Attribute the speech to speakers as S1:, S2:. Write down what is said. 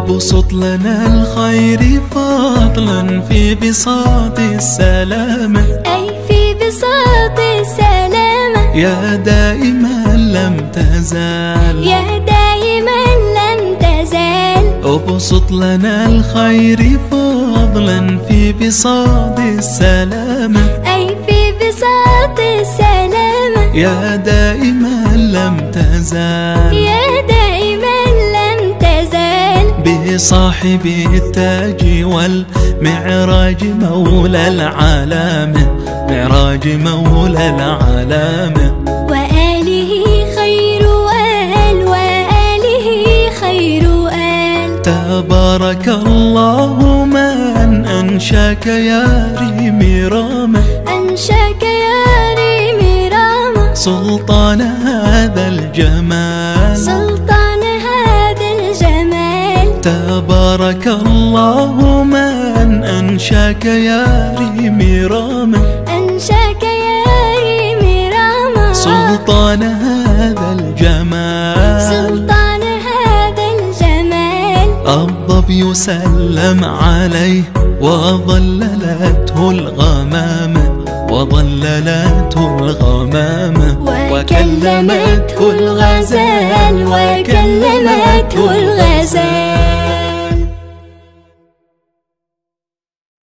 S1: وابسط لنا الخير فضلا في بساط السلامة،
S2: أي في بساط السلامة،
S1: يا دائما لم تزال،
S2: يا دائما لم تزال.
S1: ابسط لنا الخير فضلا في بساط السلامة،
S2: أي في بساط السلامة،
S1: يا دائما لم تزال،
S2: يا دائما لم تزال.
S1: بصاحب التاج والمعراج مولى العالم، معراج مولى العالم،
S2: وآله خير آل، وآله خير آل.
S1: تبارك الله من أنشاك يا ريم رامة،
S2: أنشاك يا ريم رامة،
S1: سلطان هذا الجمال،
S2: سلطان هذا الجمال.
S1: تبارك الله من أنشاك يا ريم رامة،
S2: أنشاك يا ريم رامة،
S1: سلطان هذا الجمال،
S2: سلطان هذا الجمال.
S1: الظبي سلم عليه وظللته الغمامة، وظللته الغمامة،
S2: وكلمته الغزال، وكلمته الغزال.